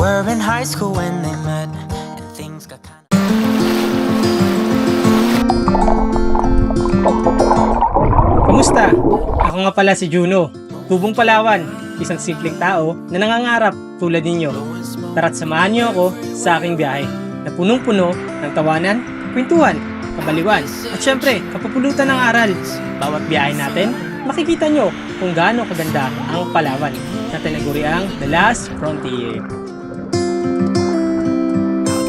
were in high school when they met, and things got kind of... Kamusta? Ako nga pala si Juno, tubong Palawan, isang simpleng tao na nangangarap tulad ninyo. Tara't samahan niyo ako sa aking biyahe na punong-puno ng tawanan, kwentuhan, kabaliwan, at syempre, kapupulutan ng aral. Bawat biyahe natin, makikita nyo kung gaano kaganda ang Palawan na tinaguriang The Last Frontier.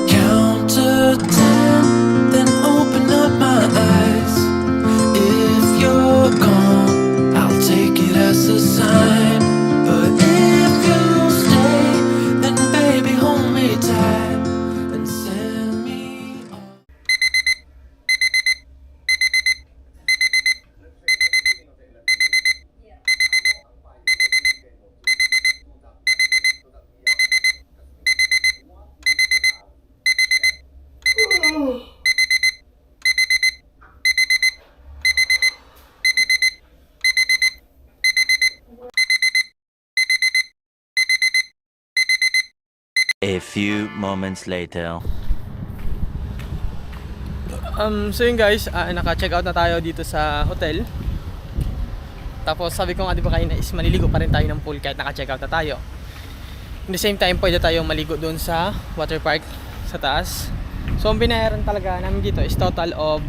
Count to 10, then open up my eyes. If you're gone, I'll take it as a sign. But if you stay, then baby hold me tight and send me on. A few moments later. So yun guys, naka-check out na tayo dito sa hotel. Tapos sabi ko nga di ba kayo na is maliligo pa rin tayo ng pool kahit naka-check out na tayo. In the same time, pwede tayo maligo doon sa water park sa taas. So ang binayaran talaga namin dito is total of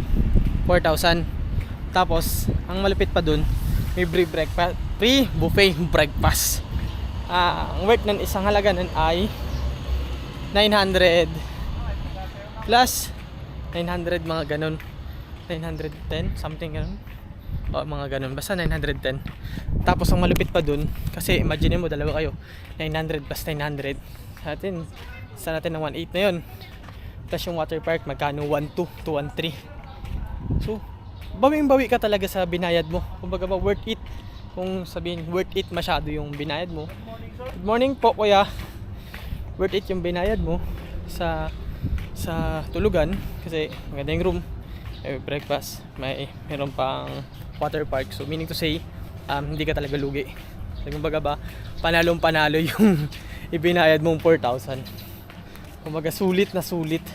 4,000. Tapos ang malupit pa doon, may free buffet breakfast. Ang worth ng isang halaga nun ay 900 plus 900 mga ganun, 910 something ganun, o mga ganun, basta 910. Tapos ang malupit pa dun, kasi imagine mo dalawa kayo, 900 plus 900 sa natin ng 1.8 na yun, plus yung water park magkano, 1.2 to 1.3. So bawing-bawi ka talaga sa binayad mo, kumbaga ba worth it. Kung sabihin worth it masyado yung binayad mo, good morning po kuya, worth it yung binayad mo sa tulugan kasi maganda yung room, may breakfast, meron pang water park. So meaning to say, hindi ka talaga lugi. So kumbaga ba, panalong panalo yung ibinayad mong 4,000. Kumbaga sulit na sulit.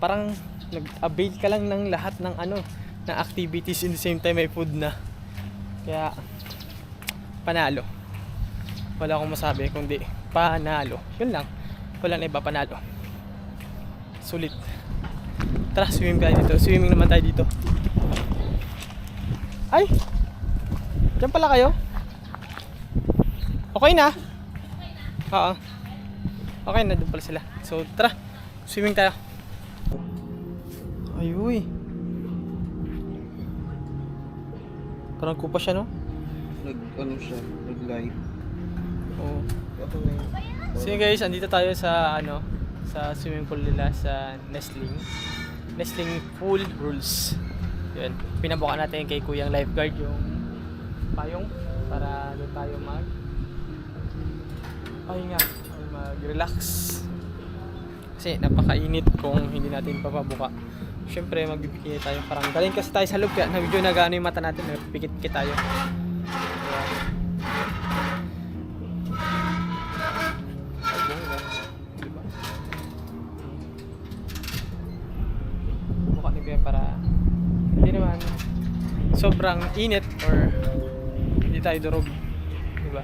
Parang nag-avail ka lang ng lahat ng ng activities, in the same time may food na. Kaya panalo. Wala akong masabi kundi panalo. Yun lang. Wala na iba, panalo. Sulit. Tara, swimming tayo dito. Swimming naman tayo dito. Ay! Diyan pala kayo? Okay na? Oo. Okay na, doon pala sila. So, tara. Swimming tayo. Ayuy. Parang kupa siya, no? Nag-live. Oo. So yun guys, andito tayo sa sa swimming pool nila sa Nestling Pool Rules. Yun, pinabuka natin kay Kuyang lifeguard yung payong para doon tayo mag-relax. Kasi napakainit kung hindi natin papabuka. Siyempre magbibikini tayo, parang galing kasi tayo sa loob kaya medyo nagano yung mata natin, nagpikit-pikit tayo. Para hindi naman sobrang init or hindi tayo durog, diba?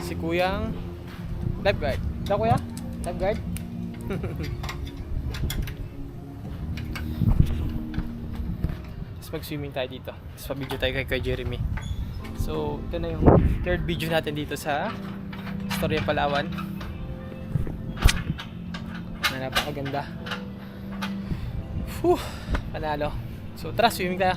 Si Kuyang lifeguard. Ito kuya? Lifeguard? Tapos mag-swimming tayo dito. Tapos pa-video tayo kay Jeremy. So ito na yung third video natin dito sa Storya Palawan na napakaganda. Panalo. So tara, swimming tayo.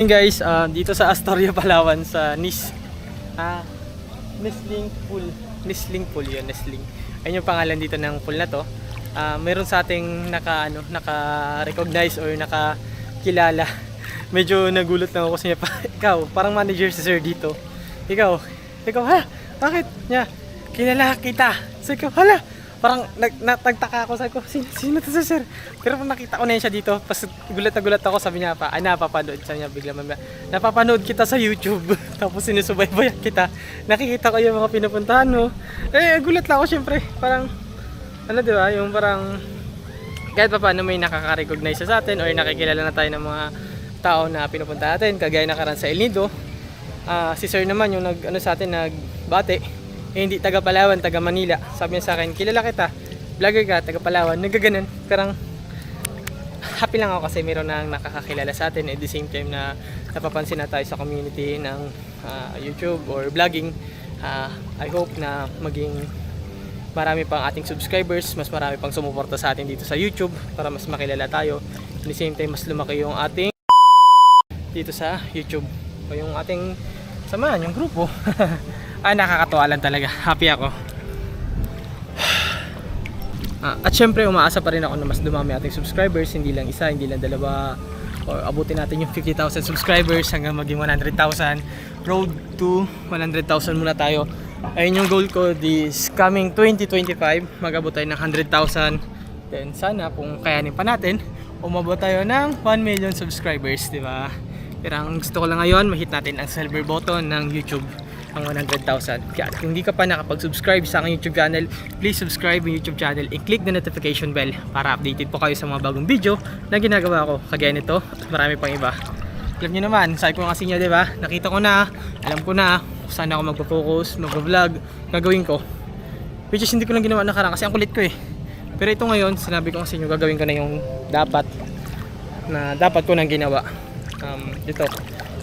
Guys, dito sa Astoria, Palawan sa Nisling Pool. Nisling Pool yun, Nisling. Ayun yung pangalan dito ng pool na to. Meron sa ating naka-recognize or nakakilala. Medyo nagulat lang ako kasi niya pa. Ikaw, parang manager si sir dito. Ikaw, ha? Bakit? Niya, kilala kita. So ikaw, hala. Parang nagtaka ako, sabi ko, sino to si sir? Pero nakita ko na yun siya dito. Pas gulat na gulat ako, sabi niya pa, napapanood. Sabi niya bigla mamaya, napapanood kita sa YouTube. Tapos sinusubaybayan kita. Nakikita ko yung mga pinupuntahan mo. Gulat lang ako syempre. Parang, di ba, yung parang, kahit pa paano may nakaka-recognize sa atin or nakikilala na tayo ng mga tao na pinupunta natin. Kagaya nakaraan sa El Nido. Si sir naman yung sa atin, nagbate. Hindi taga Palawan, taga Manila. Sabi niya sa akin, kilala kita, vlogger ka, taga Palawan, nagaganon. Parang happy lang ako kasi meron nang nakakakilala sa atin at the same time na napapansin na tayo sa community ng YouTube or vlogging. I hope na maging marami pang ating subscribers, mas marami pang sumuporta sa atin dito sa YouTube para mas makilala tayo. At the same time, mas lumaki yung ating dito sa YouTube o yung ating samahan, yung grupo. Nakakatuwa lang talaga. Happy ako. At syempre umaasa pa rin ako na mas dumami ating subscribers. Hindi lang isa, hindi lang dalawa. Or abutin natin yung 50,000 subscribers hanggang maging 100,000. Road to 100,000 muna tayo. Ayun yung goal ko this coming 2025. Mag-abot tayo ng 100,000. Then sana kung kayanin pa natin, umabot tayo ng 1 million subscribers, di ba? Pero ang gusto ko lang ngayon, ma-hit natin ang silver button ng YouTube, ang 100,000. Kaya kung hindi ka pa nakapag-subscribe sa aking YouTube channel, please subscribe yung YouTube channel and click the notification bell para updated po kayo sa mga bagong video na ginagawa ko. Kagaya nito at marami pang iba. Alam nyo naman, sabi ko nga sa inyo, diba? Nakita ko na, alam ko na kung saan ako magpo-focus, mag-vlog, gagawin ko. Which is hindi ko lang ginawa nakaraan kasi ang kulit ko eh. Pero ito ngayon, sinabi ko nga sa inyo, gagawin ko na yung dapat ko nang ginawa. Ito,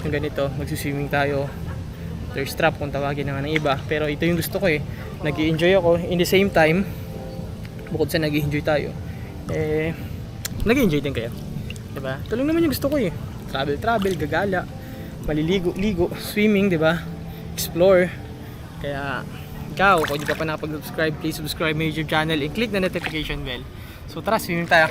yung ganito, magsiswimming tayo. There's trap kung tawagin na nga ng iba. Pero ito yung gusto ko eh. Nag-i-enjoy ako. In the same time, bukod sa nag-i-enjoy tayo, nag-i-enjoy din kayo. Diba? Ito lang naman yung gusto ko eh. Travel, gagala, maliligo, swimming, diba? Explore. Kaya, ikaw, kung hindi ka pa nakapag-subscribe, please subscribe my YouTube channel and click the notification bell. So tara, swimming tayo.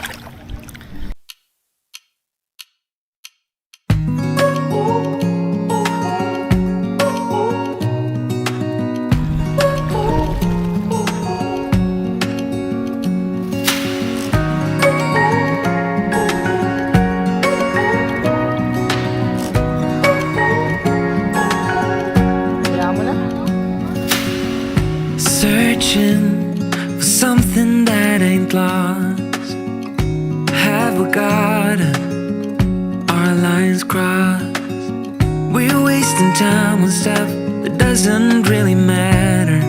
Searching for something that ain't lost. Have we got it? Our lines crossed. We're wasting time on stuff that doesn't really matter,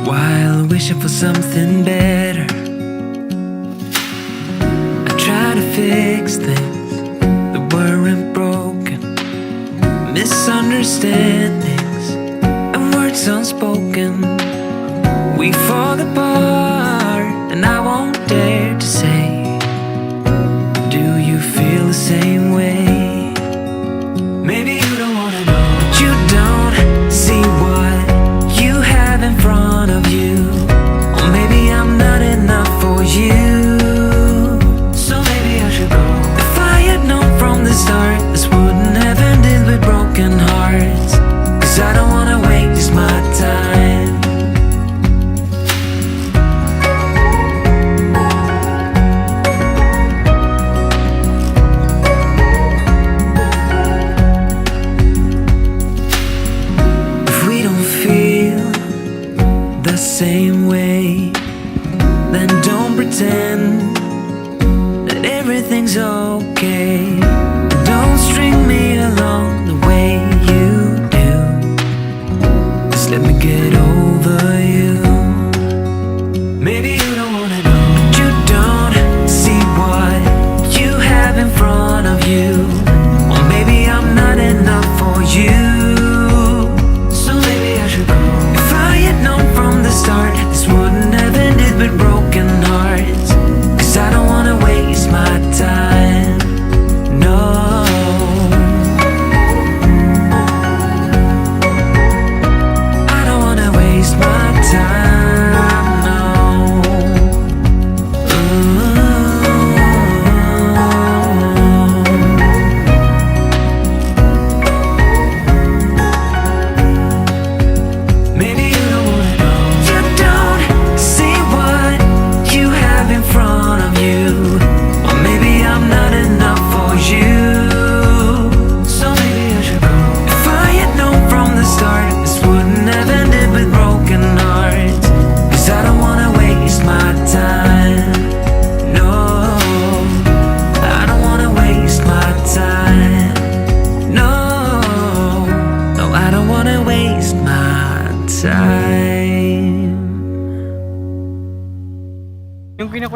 while wishing for something better. I try to fix things that weren't broken, misunderstandings and words unspoken. We fall apart and I won't dare to say, do you feel the same way? Maybe you don't wanna know, but you don't see what you have in front of you. Or maybe I'm not enough for you, so maybe I should go. If I had known from the start, this wouldn't have ended with broken hearts. Cause I don't wanna waste my time. Same way, then don't pretend that everything's okay. Don't string me along the way you do. Just let me get over you. Maybe you don't wanna know, but you don't see what you have in front of you. Or maybe I'm not enough for you, so maybe I should go. If I had known from the start, this wouldn't have ended with broken hearts. Cause I don't wanna waste my time, no.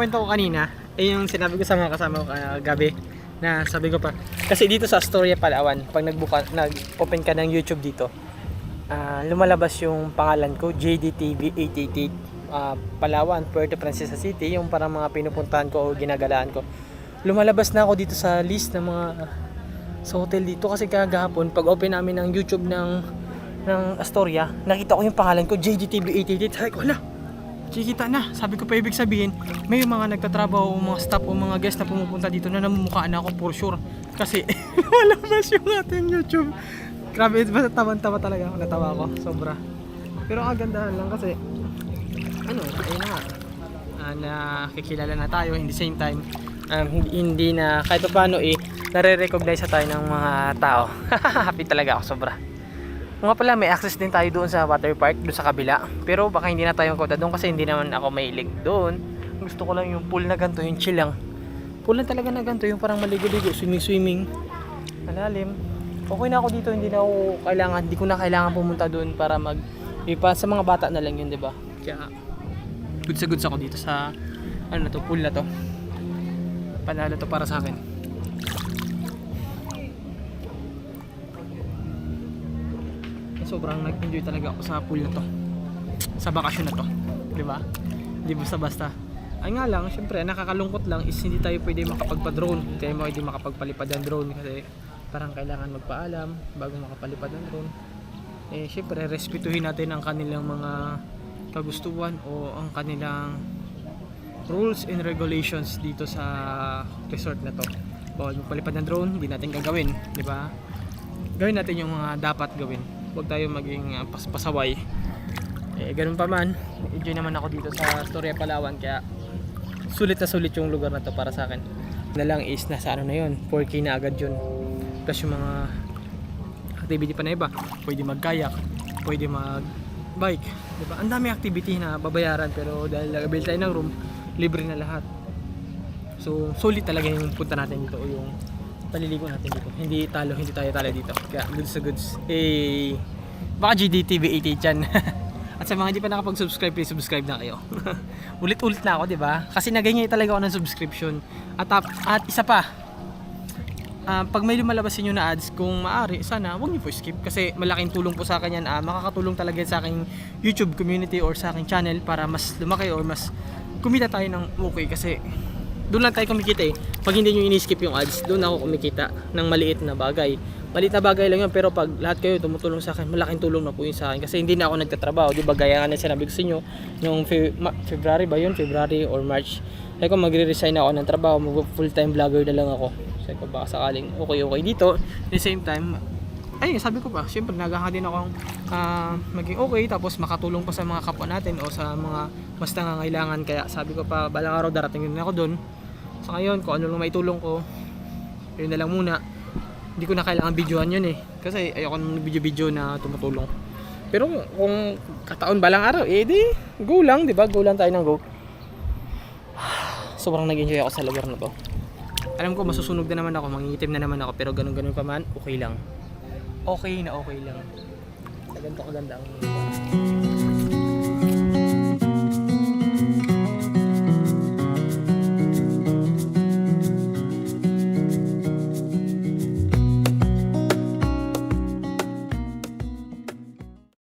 kwento ko kanina, yung sinabi ko sa mga kasama ko gabi, na sabi ko pa, kasi dito sa Astoria, Palawan, pag nag-open ka ng YouTube dito, lumalabas yung pangalan ko, JDTV 888, Palawan, Puerto Princesa City, yung parang mga pinupuntahan ko o ginagalaan ko. Lumalabas na ako dito sa list ng mga sa hotel dito kasi kagahapon pag open namin ng YouTube ng Astoria, nakita ko yung pangalan ko, JDTV 888. Sabi ko, hala, kikita na. Sabi ko pa, ibig sabihin may mga nagtatrabaho o mga staff o mga guest na pumupunta dito na namumukhaan ako for sure kasi lumalabas yung ating YouTube. Grabe, basta tawa talaga ako, natawa ako sobra. Pero ang gandahan lang kasi ayun na nga, nakikilala na tayo in the same time. Hindi na kahit paano nare-recognize tayo ng mga tao. Happy talaga ako sobra. Nga pala, may access din tayo doon sa water park, doon sa kabila. Pero baka hindi na tayo punta doon kasi hindi naman ako mahilig doon. Gusto ko lang yung pool na ganito, yung chill lang. Pool lang talaga na ganito, yung parang maligo-ligo, swimming, malalim. Okay na ako dito, hindi ko na kailangan pumunta doon para sa mga bata na lang yun, 'di ba? Kaya goods ako dito sa pool na to. Panalo to para sa akin. Sobrang nag-enjoy talaga ako sa pool na to. Sa bakasyon na to, 'di ba? Hindi basta-basta. Ay nga lang, syempre nakakalungkot lang is hindi tayo pwede makapagpa-drone. Hindi tayo pwede makapagpalipad ng drone kasi parang kailangan magpaalam bago makapalipad ng drone. Syempre respetuhin natin ang kanilang mga kagustuhan o ang kanilang rules and regulations dito sa resort na to. Bawal magpalipad ng drone, hindi natin gagawin, di ba? Gawin natin yung mga dapat gawin. Huwag tayo maging pasaway. Ganun pa man, enjoy naman ako dito sa Astoria, Palawan, kaya sulit na sulit yung lugar na to para sa akin. Na lang is nasa na yun, 4K na agad yun. Plus yung mga activity pa na iba, pwede mag-kayak, pwede mag-bike, diba? Ang dami activity na babayaran pero dahil nag-avail tayo ng room, libre na lahat. So solid talaga yung punta natin dito o yung paliligo natin dito. Hindi tayo talo dito. Kaya goods sa goods. Baka GDTV 88 yan. At sa mga hindi pa nakapag-subscribe, please subscribe na kayo. Ulit-ulit na ako, 'di ba? Kasi nagingay talaga ako ng subscription. At isa pa, pag may lumalabas inyo na ads, kung maaari, sana huwag niyo po skip kasi malaking tulong po sa akin yan. Makakatulong talaga sa aking YouTube community or sa aking channel para mas lumaki or mas kumita tayo ng okay kasi doon lang tayo kumikita Pag hindi nyo ini-skip yung ads, doon ako kumikita ng maliit na bagay. Maliit na bagay lang yun pero pag lahat kayo tumutulong sa akin, malaking tulong na po yun sa akin kasi hindi na ako nagtatrabaho. Di ba gaya nga na sinabi ko sa inyo, yung February ba yun? February or March. Kaya kung magre-resign ako ng trabaho, full-time vlogger na lang ako. Sabi ko baka sakaling okay dito. At the same time, sabi ko pa, syempre naghaha din akong maging okay tapos makatulong pa sa mga kapwa natin o sa mga mas nangangailangan. Kaya sabi ko pa, balang araw darating din ako doon. Sa ngayon, kung ano lang maitulong ko, yun na lang muna. Hindi ko na kailangan videoan yun kasi ayoko naman video na tumutulong. Pero kung kataon balang araw, di go lang, di ba? Go lang tayo ng go. Sobrang nag-enjoy ako sa lugar na to. Alam ko masusunog na naman ako, mangingitim na naman ako, pero ganun pa man, okay lang. Okay lang. Ganito kaganda ang